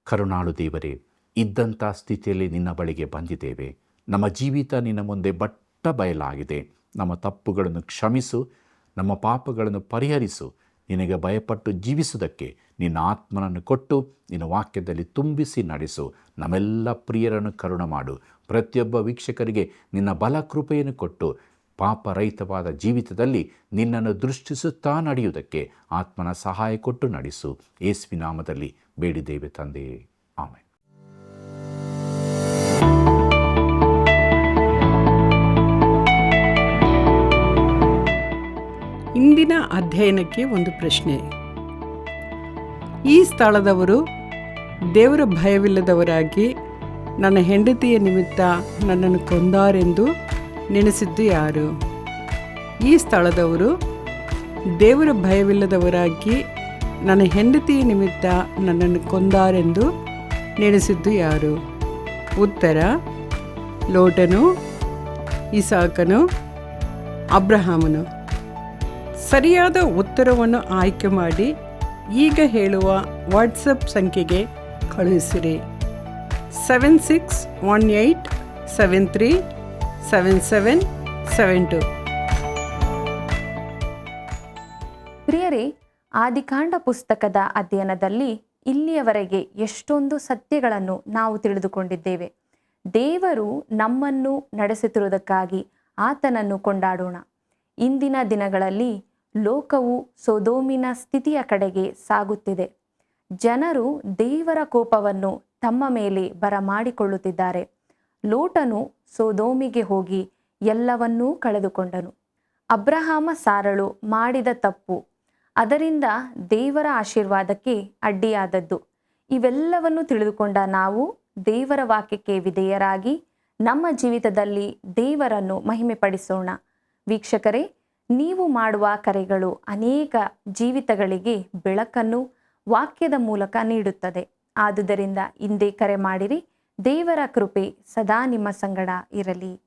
ಕರುಣಾಳು ದೇವರೇ, ಇದ್ದಂಥ ಸ್ಥಿತಿಯಲ್ಲಿ ನಿನ್ನ ಬಳಿಗೆ ಬಂದಿದ್ದೇವೆ. ನಮ್ಮ ಜೀವಿತ ನಿನ್ನ ಮುಂದೆ ಬಟ್ಟ ಬಯಲಾಗಿದೆ. ನಮ್ಮ ತಪ್ಪುಗಳನ್ನು ಕ್ಷಮಿಸು, ನಮ್ಮ ಪಾಪಗಳನ್ನು ಪರಿಹರಿಸು. ನಿನಗೆ ಭಯಪಟ್ಟು ಜೀವಿಸುವುದಕ್ಕೆ ನಿನ್ನ ಆತ್ಮನನ್ನು ಕೊಟ್ಟು ನಿನ್ನ ವಾಕ್ಯದಲ್ಲಿ ತುಂಬಿಸಿ ನಡೆಸು. ನಮ್ಮೆಲ್ಲ ಪ್ರಿಯರನ್ನು ಕರುಣ ಮಾಡು. ಪ್ರತಿಯೊಬ್ಬ ವೀಕ್ಷಕರಿಗೆ ನಿನ್ನ ಬಲ ಕೃಪೆಯನ್ನು ಕೊಟ್ಟು ಪಾಪರಹಿತವಾದ ಜೀವಿತದಲ್ಲಿ ನಿನ್ನನ್ನು ದೃಷ್ಟಿಸುತ್ತಾ ನಡೆಯುವುದಕ್ಕೆ ಆತ್ಮನ ಸಹಾಯ ಕೊಟ್ಟು ನಡೆಸು. ಯೇಸುವಿನ ನಾಮದಲ್ಲಿ ಬೇಡಿದ್ದೇವೆ ತಂದೆಯೇ, ಆಮೆನ್. ಇಂದಿನ ಅಧ್ಯಯನಕ್ಕೆ ಒಂದು ಪ್ರಶ್ನೆ. ಈ ಸ್ಥಳದವರು ದೇವರ ಭಯವಿಲ್ಲದವರಾಗಿ ನನ್ನ ಹೆಂಡತಿಯ ನಿಮಿತ್ತ ನನ್ನನ್ನು ಕೊಂದಾರೆಂದು ನೆನೆಸಿದ್ದು ಯಾರು? ಈ ಸ್ಥಳದವರು ದೇವರ ಭಯವಿಲ್ಲದವರಾಗಿ ನನ್ನ ಹೆಂಡತಿಯ ನಿಮಿತ್ತ ನನ್ನನ್ನು ಕೊಂದಾರೆಂದು ನೆನೆಸಿದ್ದು ಯಾರು? ಉತ್ತರ: ಲೋಟನು, ಇಸಾಕನು, ಅಬ್ರಹಾಮನು. ಸರಿಯಾದ ಉತ್ತರವನ್ನು ಆಯ್ಕೆ ಮಾಡಿ ಈಗ ಹೇಳುವ ವಾಟ್ಸಪ್ ಸಂಖ್ಯೆಗೆ ಕಳುಹಿಸಿರಿ. 7618737772. ಪ್ರಿಯರೇ, ಆದಿಕಾಂಡ ಪುಸ್ತಕದ ಅಧ್ಯಯನದಲ್ಲಿ ಇಲ್ಲಿಯವರೆಗೆ ಎಷ್ಟೊಂದು ಸತ್ಯಗಳನ್ನು ನಾವು ತಿಳಿದುಕೊಂಡಿದ್ದೇವೆ. ದೇವರು ನಮ್ಮನ್ನು ನಡೆಸುತ್ತಿರುವುದಕ್ಕಾಗಿ ಆತನನ್ನು ಕೊಂಡಾಡೋಣ. ಇಂದಿನ ದಿನಗಳಲ್ಲಿ ಲೋಕವು ಸೊದೋಮಿನ ಸ್ಥಿತಿಯ ಕಡೆಗೆ ಸಾಗುತ್ತಿದೆ. ಜನರು ದೇವರ ಕೋಪವನ್ನು ತಮ್ಮ ಮೇಲೆ ಬರಮಾಡಿಕೊಳ್ಳುತ್ತಿದ್ದಾರೆ. ಲೋಟನು ಸೊದೋಮಿಗೆ ಹೋಗಿ ಎಲ್ಲವನ್ನೂ ಕಳೆದುಕೊಂಡನು. ಅಬ್ರಹಾಮ ಸಾರಳು ಮಾಡಿದ ತಪ್ಪು ಅದರಿಂದ ದೇವರ ಆಶೀರ್ವಾದಕ್ಕೆ ಅಡ್ಡಿಯಾದದ್ದು. ಇವೆಲ್ಲವನ್ನು ತಿಳಿದುಕೊಂಡ ನಾವು ದೇವರ ವಾಕ್ಯಕ್ಕೆ ವಿಧೇಯರಾಗಿ ನಮ್ಮ ಜೀವಿತದಲ್ಲಿ ದೇವರನ್ನು ಮಹಿಮೆಪಡಿಸೋಣ. ವೀಕ್ಷಕರೇ, ನೀವು ಮಾಡುವ ಕರೆಗಳು ಅನೇಕ ಜೀವಿತಗಳಿಗೆ ಬೆಳಕನ್ನು ವಾಕ್ಯದ ಮೂಲಕ ನೀಡುತ್ತದೆ. ಆದುದರಿಂದ ಇಂದೇ ಕರೆ ಮಾಡಿರಿ. ದೇವರ ಕೃಪೆ ಸದಾ ನಿಮ್ಮ ಸಂಗಡ ಇರಲಿ.